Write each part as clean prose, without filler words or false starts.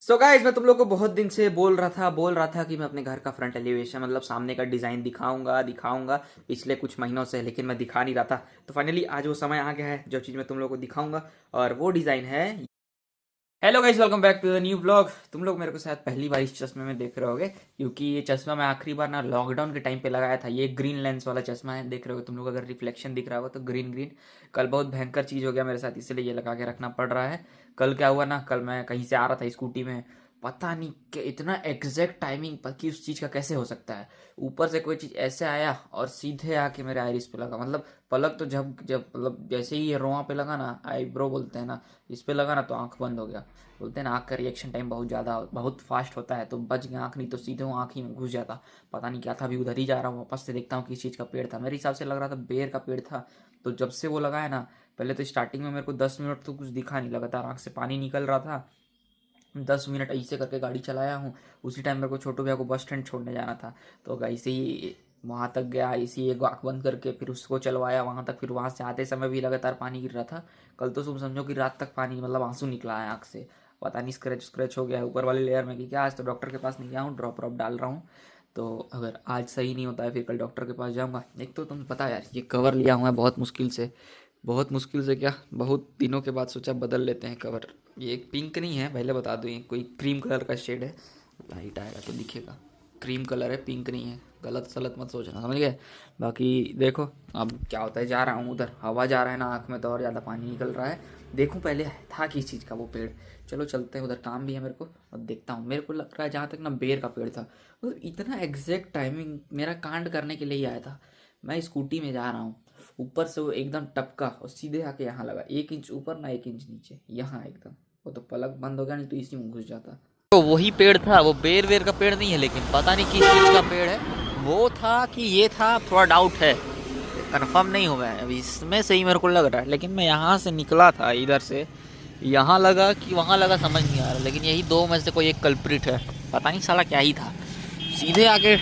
So guys मैं तुम लोग को बहुत दिन से बोल रहा था कि मैं अपने घर का फ्रंट एलिवेशन मतलब सामने का डिज़ाइन दिखाऊंगा पिछले कुछ महीनों से, लेकिन मैं दिखा नहीं रहा था। तो फाइनली आज वो समय आ गया है जो चीज़ मैं तुम लोग को दिखाऊंगा, और वो डिज़ाइन है। Hello guys, welcome back to the new vlog. तुम लोग मेरे को शायद पहली बार इस चश्मे में देख रहे होगे, क्योंकि ये चश्मा मैं आखिरी बार ना लॉकडाउन के टाइम पे लगाया था। ये ग्रीन लेंस वाला चश्मा है, देख रहे हो तुम लोग, अगर रिफ्लेक्शन दिख रहा होगा तो ग्रीन ग्रीन। कल बहुत भयंकर चीज़ हो गया मेरे साथ, इसलिए ये लगा के रखना पड़ रहा है। कल क्या हुआ ना, कल मैं कहीं से आ रहा था स्कूटी में, पता नहीं कि इतना एग्जैक्ट टाइमिंग कि उस चीज़ का कैसे हो सकता है। ऊपर से कोई चीज़ ऐसे आया और सीधे आके मेरे आइरिस पे लगा। मतलब पलक तो जब जब मतलब जैसे ही ये रोआ पे लगा ना, आईब्रो बोलते हैं ना, इस पे लगा ना तो आंख बंद हो गया। बोलते हैं ना आँख का रिएक्शन टाइम बहुत फास्ट होता है, तो बच गया आँख, नहीं तो सीधे वो आँख ही में घुस जाता। पता नहीं क्या था, अभी उधर ही जा रहा हूँ, वापस से देखता हूँ किस चीज़ का पेड़ था। मेरे हिसाब से लग रहा था बेर का पेड़ था। तो जब से वो लगा है ना, पहले तो स्टार्टिंग में मेरे को 10 मिनट तो कुछ दिखा नहीं, लगातार आँख से पानी निकल रहा था। 10 मिनट ऐसे करके गाड़ी चलाया हूँ। उसी टाइम मेरे को छोटू भैया को बस स्टैंड छोड़ने जाना था, तो ऐसे ही वहाँ तक गया, इसी एक आँख बंद करके फिर उसको चलवाया वहाँ तक। फिर वहाँ से आते समय भी लगातार पानी गिर रहा था। कल तो तुम समझो कि रात तक पानी, मतलब आंसू निकला है आँख से। पता नहीं स्क्रैच स्क्रैच हो गया है ऊपर वाले लेयर में कि क्या। आज तो डॉक्टर के पास नहीं गया हूँ, ड्रॉप ड्रॉप डाल रहा हूँ। तो अगर आज सही नहीं होता है फिर कल डॉक्टर के पास जाऊँगा। एक तो तुम्हें पता है यार, ये कवर लिया हुआ है बहुत मुश्किल से क्या, बहुत दिनों के बाद सोचा बदल लेते हैं कवर। ये एक पिंक नहीं है, पहले बता दूँ, ये कोई क्रीम कलर का शेड है। लाइट आएगा तो दिखेगा, क्रीम कलर है, पिंक नहीं है। गलत सलत मत सोचना, समझ गए। बाकी देखो अब क्या होता है, जा रहा हूँ उधर, हवा जा रहा है ना आँख में, तो और ज़्यादा पानी निकल रहा है। देखूँ पहले था किस चीज़ का वो पेड़। चलो चलते हैं उधर, काम भी है मेरे को, और देखता हूँ। मेरे को लग रहा है जहाँ तक ना बेर का पेड़ था। तो इतना एग्जैक्ट टाइमिंग मेरा कांड करने के लिए ही आया था। मैं स्कूटी में जा रहा हूँ, ऊपर से वो एकदम टपका और सीधे आके यहाँ लगा, 1 इंच ऊपर ना 1 इंच नीचे, यहाँ एकदम। वो तो पलक बंद हो गया, नहीं तो इसी में घुस जाता। तो वही पेड़ था, वो बेर वेर का पेड़ नहीं है, लेकिन पता नहीं किस चीज़ का पेड़ है। वो था कि ये था, थोड़ा डाउट है, कंफर्म नहीं हुआ है अभी। इसमें से ही मेरे को लग रहा है, लेकिन मैं यहाँ से निकला था, इधर से यहाँ लगा कि वहाँ लगा, समझ नहीं आ रहा। लेकिन यही दो में से कोई एक कल्प्रिट है, पता नहीं साला क्या ही था, सीधे आके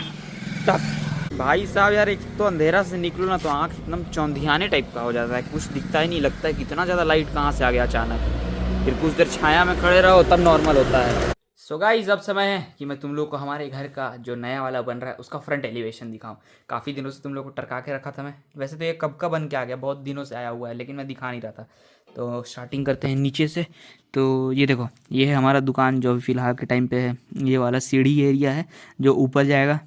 टक। भाई साहब यार, एक तो अंधेरा से निकलो ना तो आँख एकदम चौंधियाने टाइप का हो जाता है, कुछ दिखता ही नहीं, लगता है कि इतना ज़्यादा लाइट कहाँ से आ गया अचानक। फिर कुछ देर छाया में खड़े रहो तब नॉर्मल होता है। सो गाइस, अब समय है कि मैं तुम लोग को हमारे घर का जो नया वाला बन रहा है उसका फ्रंट एलिवेशन दिखाऊं। काफ़ी दिनों से तुम लोग को टरका के रखा था मैं, वैसे तो ये कब का बन के आ गया, बहुत दिनों से आया हुआ है, लेकिन मैं दिखा नहीं रहा था। तो स्टार्टिंग करते हैं नीचे से। तो ये देखो, ये है हमारा दुकान जो फ़िलहाल के टाइम पे है। ये वाला सीढ़ी एरिया है जो ऊपर जाएगा।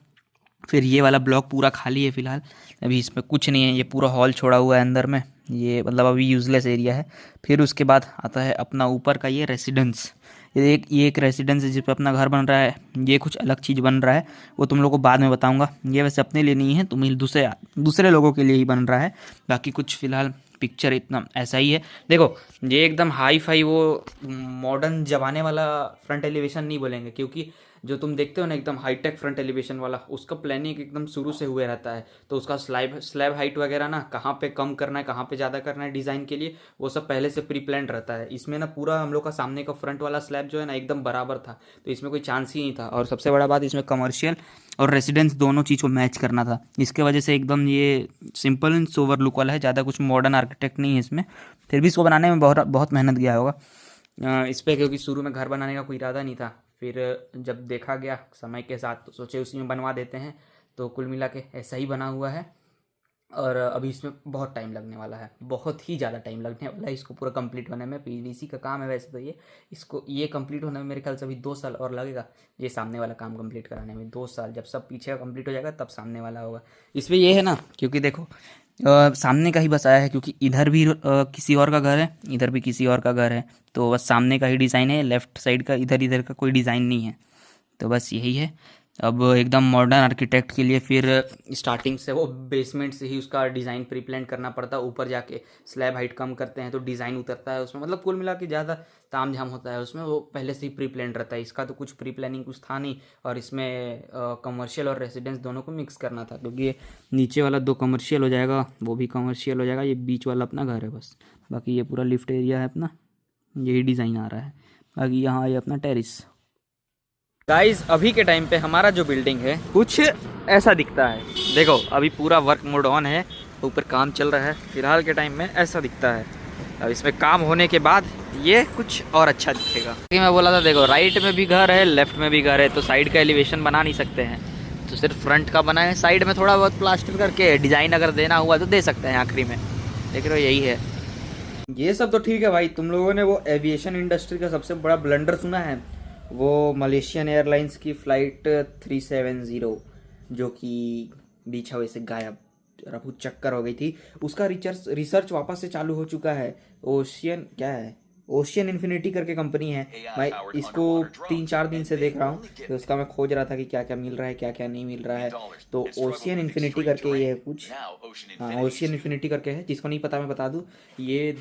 फिर ये वाला ब्लॉक पूरा खाली है फ़िलहाल, अभी इसमें कुछ नहीं है, ये पूरा हॉल छोड़ा हुआ है अंदर में, ये मतलब अभी यूज़लेस एरिया है। फिर उसके बाद आता है अपना ऊपर का ये रेसिडेंस। ये एक रेसिडेंस है जिस पे अपना घर बन रहा है। ये कुछ अलग चीज़ बन रहा है, वो तुम लोग को बाद में बताऊंगा। ये वैसे अपने लिए नहीं है, तुम्हें दूसरे लोगों के लिए ही बन रहा है। बाकी कुछ फ़िलहाल पिक्चर इतना ऐसा ही है। देखो, ये एकदम हाई फाई वो मॉडर्न जमाने वाला फ्रंट एलिवेशन नहीं बोलेंगे, क्योंकि जो तुम देखते हो ना एकदम हाईटेक फ्रंट एलिवेशन वाला, उसका प्लानिंग एकदम शुरू से हुए रहता है। तो उसका स्लैब हाइट वगैरह ना, कहाँ पे कम करना है कहाँ पे ज़्यादा करना है डिज़ाइन के लिए, वो सब पहले से प्री प्लान रहता है। इसमें ना पूरा हम लोग का सामने का फ्रंट वाला स्लैब जो है ना एकदम बराबर था, तो इसमें कोई चांस ही नहीं था। और सबसे बड़ा बात, इसमें कमर्शियल और रेसिडेंस दोनों चीज़ को मैच करना था। इसके वजह से एकदम ये सिंपल एंड सोवर लुक वाला है, ज़्यादा कुछ मॉडर्न आर्किटेक्ट नहीं है इसमें। फिर भी इसको बनाने में बहुत बहुत मेहनत गया होगा इस पर, क्योंकि शुरू में घर बनाने का कोई इरादा नहीं था। फिर जब देखा गया समय के साथ तो सोचे उसी में बनवा देते हैं। तो कुल मिला के ऐसा ही बना हुआ है। और अभी इसमें बहुत टाइम लगने वाला है, बहुत ही ज़्यादा टाइम लगने वाला है इसको पूरा कंप्लीट होने में। पीवीसी का काम है वैसे तो, ये कंप्लीट होने में मेरे ख्याल से अभी 2 साल और लगेगा। ये सामने वाला काम कंप्लीट कराने में 2 साल, जब सब पीछे का कंप्लीट हो जाएगा तब सामने वाला होगा। इसमें ये है ना, क्योंकि देखो सामने का ही बसाया है, क्योंकि इधर भी किसी और का घर है, इधर भी किसी और का घर है। तो बस सामने का ही डिज़ाइन है, लेफ़्ट साइड का इधर इधर का कोई डिज़ाइन नहीं है। तो बस यही है। अब एकदम मॉडर्न आर्किटेक्ट के लिए फिर स्टार्टिंग से वो बेसमेंट से ही उसका डिज़ाइन प्री प्लान करना पड़ता है। ऊपर जाके स्लैब हाइट कम करते हैं तो डिज़ाइन उतरता है उसमें, मतलब कुल मिला के ज़्यादा ताम झाम होता है उसमें, वो पहले से ही प्री प्लान रहता है। इसका तो कुछ प्री प्लानिंग कुछ था नहीं, और इसमें कमर्शियल और रेसिडेंस दोनों को मिक्स करना था, क्योंकि ये नीचे वाला 2 कमर्शियल हो जाएगा, वो भी कमर्शियल हो जाएगा, ये बीच वाला अपना घर है बस। बाकी ये पूरा लिफ्ट एरिया है अपना, यही डिज़ाइन आ रहा है। बाकी यहाँ ये अपना टेरिस। गाइस, अभी के टाइम पे हमारा जो बिल्डिंग है कुछ ऐसा दिखता है। देखो अभी पूरा वर्क मोड ऑन है, ऊपर काम चल रहा है, फिलहाल के टाइम में ऐसा दिखता है। अब इसमें काम होने के बाद ये कुछ और अच्छा दिखेगा। मैं बोला था देखो राइट में भी घर है लेफ्ट में भी घर है, तो साइड का एलिवेशन बना नहीं सकते हैं, तो सिर्फ फ्रंट का बना है। साइड में थोड़ा बहुत प्लास्टर करके डिज़ाइन अगर देना हुआ तो दे सकते हैं आखिरी में। देख रहे हो यही है। ये सब तो ठीक है भाई, तुम लोगों ने वो एविएशन इंडस्ट्री का सबसे बड़ा ब्लंडर सुना है, वो मलेशियन एयरलाइंस की फ़्लाइट 370 जो कि बीच हवा से गायब रफू चक्कर हो गई थी, उसका रिसर्च वापस से चालू हो चुका है। ओशियन क्या है, ओशियन इन्फिनिटी करके कंपनी है। मैं इसको 3-4 दिन से देख रहा हूँ, तो उसका मैं खोज रहा था कि क्या क्या मिल रहा है क्या क्या नहीं मिल रहा है। तो ओशियन इन्फिनिटी करके ये है कुछ, हाँ ओशियन इन्फिनिटी करके है। जिसको नहीं पता मैं बता दूँ, ये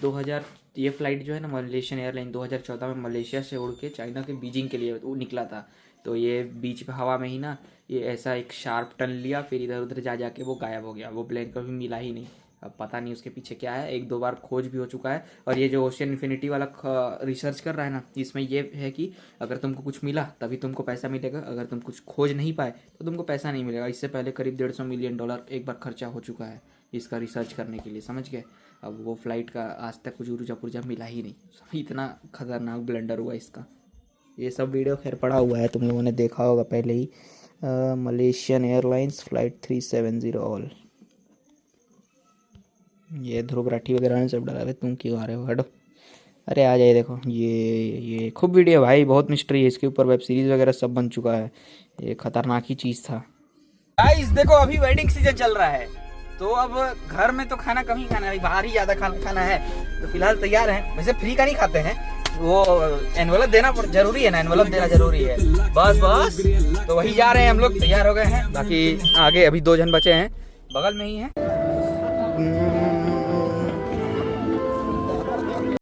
फ़्लाइट जो है ना मलेशियन एयरलाइन 2014 में मलेशिया से उड़ के चाइना के बीजिंग के लिए वो निकला था। तो ये बीच पे हवा में ही ना ये ऐसा एक शार्प टर्न लिया, फिर इधर उधर जाके वो गायब हो गया। वो प्लेन कभी मिला ही नहीं। अब पता नहीं उसके पीछे क्या है, 1-2 बार खोज भी हो चुका है। और ये जो ओशियन इन्फिनिटी वाला रिसर्च कर रहा है ना, इसमें ये है कि अगर तुमको कुछ मिला तभी तुमको पैसा मिलेगा, अगर तुम कुछ खोज नहीं पाए तो तुमको पैसा नहीं मिलेगा। इससे पहले करीब $150 मिलियन एक बार खर्चा हो चुका है इसका रिसर्च करने के लिए, समझ गए। अब वो फ्लाइट का आज तक कुछ ऊर्जा पुर्जा मिला ही नहीं, इतना खतरनाक ब्लंडर हुआ इसका। ये सब वीडियो खैर पड़ा हुआ है, तुम लोगों ने देखा होगा पहले ही। Malaysian airlines flight 370 all. ये ध्रुव राठी वगैरह ने सब डाला है, तुम क्यों आ रहे हो, हटो। अरे आ जाइए, देखो ये खूब वीडियो भाई, बहुत मिस्ट्री है इसके ऊपर, वेब सीरीज़ वगैरह सब बन चुका है। ये खतरनाक ही चीज़ था। गाइस देखो अभी वेडिंग सीजन चल रहा है, तो अब घर में तो खाना कम ही खाना है, बाहर ही ज़्यादा खाना है। तो फिलहाल तैयार हैं, वैसे फ्री का नहीं खाते हैं, वो एनवलप देना जरूरी है ना, एनवलप देना जरूरी है। बस तो वही जा रहे हैं हम लोग, तैयार हो गए हैं। बाकी आगे अभी 2 जन बचे हैं, बगल में ही हैं।